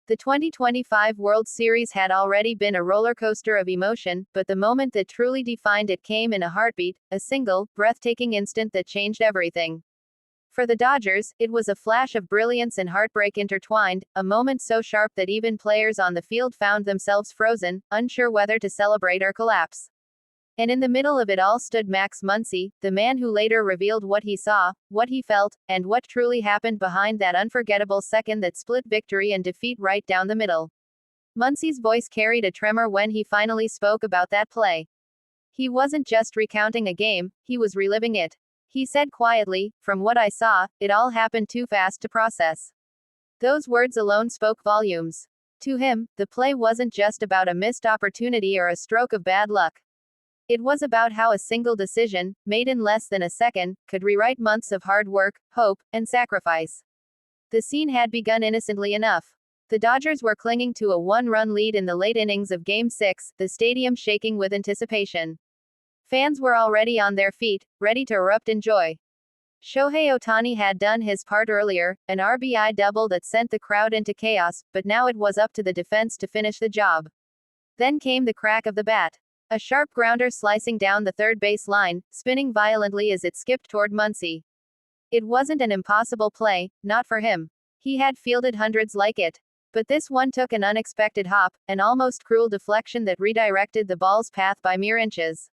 The 2025 World Series had already been a roller coaster of emotion, but the moment that truly defined it came in a heartbeat, a single, breathtaking instant that changed everything. For the Dodgers, it was a flash of brilliance and heartbreak intertwined, a moment so sharp that even players on the field found themselves frozen, unsure whether to celebrate or collapse. And in the middle of it all stood Max Muncy, the man who later revealed what he saw, what he felt, and what truly happened behind that unforgettable second that split victory and defeat right down the middle. Muncy's voice carried a tremor when he finally spoke about that play. He wasn't just recounting a game, he was reliving it. He said quietly, "From what I saw, it all happened too fast to process." Those words alone spoke volumes. To him, the play wasn't just about a missed opportunity or a stroke of bad luck. It was about how a single decision, made in less than a second, could rewrite months of hard work, hope, and sacrifice. The scene had begun innocently enough. The Dodgers were clinging to a one-run lead in the late innings of Game 6, the stadium shaking with anticipation. Fans were already on their feet, ready to erupt in joy. Shohei Ohtani had done his part earlier, an RBI double that sent the crowd into chaos, but now it was up to the defense to finish the job. Then came the crack of the bat. A sharp grounder slicing down the third base line, spinning violently as it skipped toward Muncy. It wasn't an impossible play, not for him. He had fielded hundreds like it. But this one took an unexpected hop, an almost cruel deflection that redirected the ball's path by mere inches.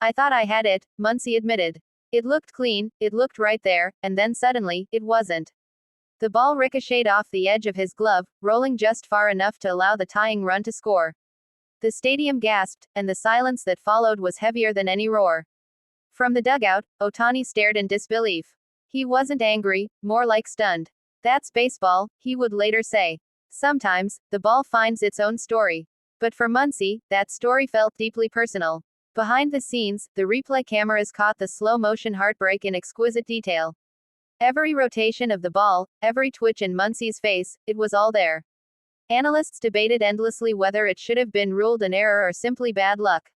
"I thought I had it," Muncy admitted. "It looked clean, it looked right there, and then suddenly, it wasn't." The ball ricocheted off the edge of his glove, rolling just far enough to allow the tying run to score. The stadium gasped, and the silence that followed was heavier than any roar. From the dugout, Ohtani stared in disbelief. He wasn't angry, more like stunned. "That's baseball," he would later say. "Sometimes, the ball finds its own story." But for Muncy, that story felt deeply personal. Behind the scenes, the replay cameras caught the slow-motion heartbreak in exquisite detail. Every rotation of the ball, every twitch in Muncy's face, it was all there. Analysts debated endlessly whether it should have been ruled an error or simply bad luck.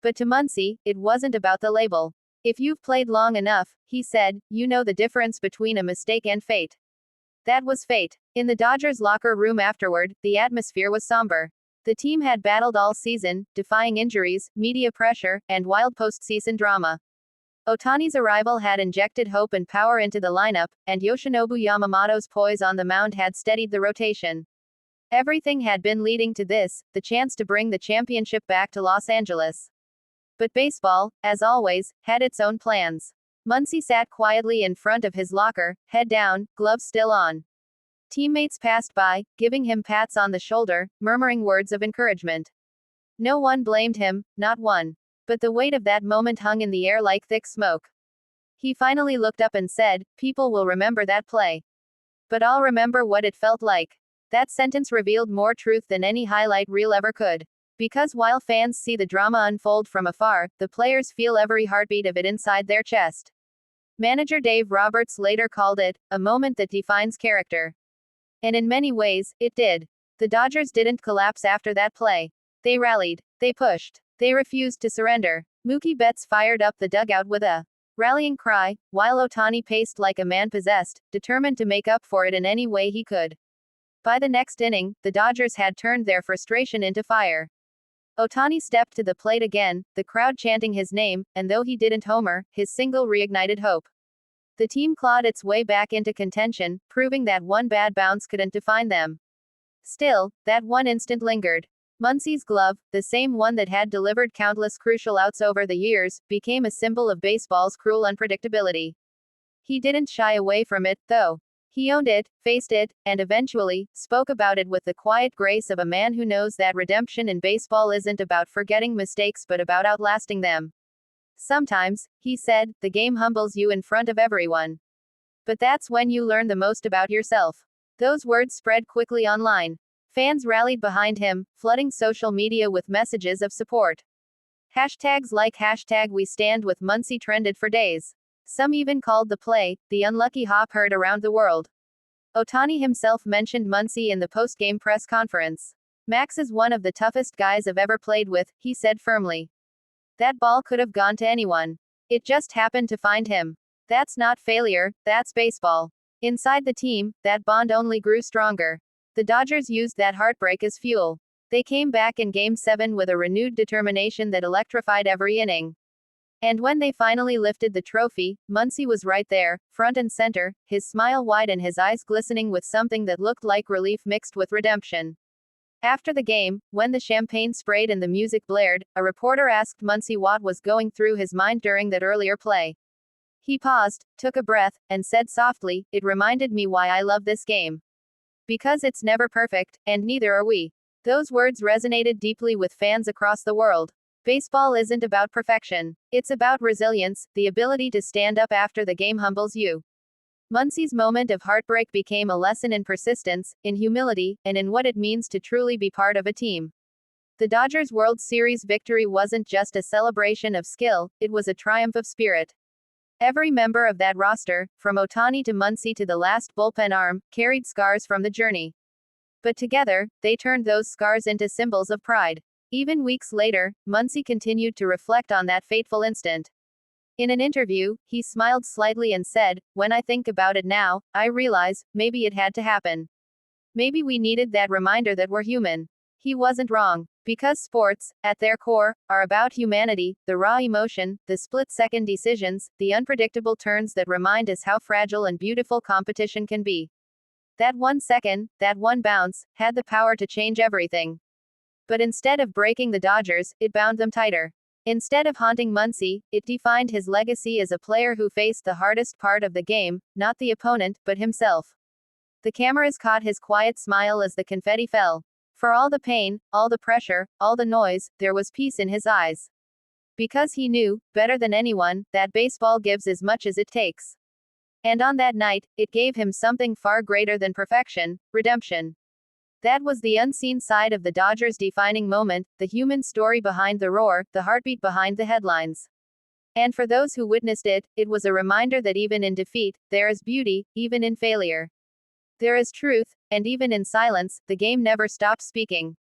But to Muncy, it wasn't about the label. "If you've played long enough," he said, "you know the difference between a mistake and fate." That was fate. In the Dodgers locker room afterward, the atmosphere was somber. The team had battled all season, defying injuries, media pressure, and wild postseason drama. Ohtani's arrival had injected hope and power into the lineup, and Yoshinobu Yamamoto's poise on the mound had steadied the rotation. Everything had been leading to this, the chance to bring the championship back to Los Angeles. But baseball, as always, had its own plans. Muncy sat quietly in front of his locker, head down, gloves still on. Teammates passed by, giving him pats on the shoulder, murmuring words of encouragement. No one blamed him, not one. But the weight of that moment hung in the air like thick smoke. He finally looked up and said, "People will remember that play. But I'll remember what it felt like." That sentence revealed more truth than any highlight reel ever could. Because while fans see the drama unfold from afar, the players feel every heartbeat of it inside their chest. Manager Dave Roberts later called it, "a moment that defines character." And in many ways, it did. The Dodgers didn't collapse after that play. They rallied. They pushed. They refused to surrender. Mookie Betts fired up the dugout with a rallying cry, while Ohtani paced like a man possessed, determined to make up for it in any way he could. By the next inning, the Dodgers had turned their frustration into fire. Ohtani stepped to the plate again, the crowd chanting his name, and though he didn't homer, his single reignited hope. The team clawed its way back into contention, proving that one bad bounce couldn't define them. Still, that one instant lingered. Muncy's glove, the same one that had delivered countless crucial outs over the years, became a symbol of baseball's cruel unpredictability. He didn't shy away from it, though. He owned it, faced it, and eventually, spoke about it with the quiet grace of a man who knows that redemption in baseball isn't about forgetting mistakes but about outlasting them. "Sometimes," he said, "the game humbles you in front of everyone. But that's when you learn the most about yourself." Those words spread quickly online. Fans rallied behind him, flooding social media with messages of support. Hashtags like #WeStandWithMuncy trended for days. Some even called the play, "the unlucky hop heard around the world." Ohtani himself mentioned Muncy in the post-game press conference. "Max is one of the toughest guys I've ever played with," he said firmly. "That ball could have gone to anyone. It just happened to find him. That's not failure, that's baseball." Inside the team, that bond only grew stronger. The Dodgers used that heartbreak as fuel. They came back in Game 7 with a renewed determination that electrified every inning. And when they finally lifted the trophy, Muncy was right there, front and center, his smile wide and his eyes glistening with something that looked like relief mixed with redemption. After the game, when the champagne sprayed and the music blared, a reporter asked Muncy what was going through his mind during that earlier play. He paused, took a breath, and said softly, "It reminded me why I love this game. Because it's never perfect, and neither are we." Those words resonated deeply with fans across the world. Baseball isn't about perfection. It's about resilience, the ability to stand up after the game humbles you. Muncy's moment of heartbreak became a lesson in persistence, in humility, and in what it means to truly be part of a team. The Dodgers' World Series victory wasn't just a celebration of skill, it was a triumph of spirit. Every member of that roster, from Ohtani to Muncy to the last bullpen arm, carried scars from the journey. But together, they turned those scars into symbols of pride. Even weeks later, Muncy continued to reflect on that fateful instant. In an interview, he smiled slightly and said, "When I think about it now, I realize, maybe it had to happen. Maybe we needed that reminder that we're human." He wasn't wrong. Because sports, at their core, are about humanity, the raw emotion, the split-second decisions, the unpredictable turns that remind us how fragile and beautiful competition can be. That 1 second, that one bounce, had the power to change everything. But instead of breaking the Dodgers, it bound them tighter. Instead of haunting Muncy, it defined his legacy as a player who faced the hardest part of the game, not the opponent, but himself. The cameras caught his quiet smile as the confetti fell. For all the pain, all the pressure, all the noise, there was peace in his eyes. Because he knew, better than anyone, that baseball gives as much as it takes. And on that night, it gave him something far greater than perfection: redemption. That was the unseen side of the Dodgers' defining moment, the human story behind the roar, the heartbeat behind the headlines. And for those who witnessed it, it was a reminder that even in defeat, there is beauty, even in failure. There is truth, and even in silence, the game never stopped speaking.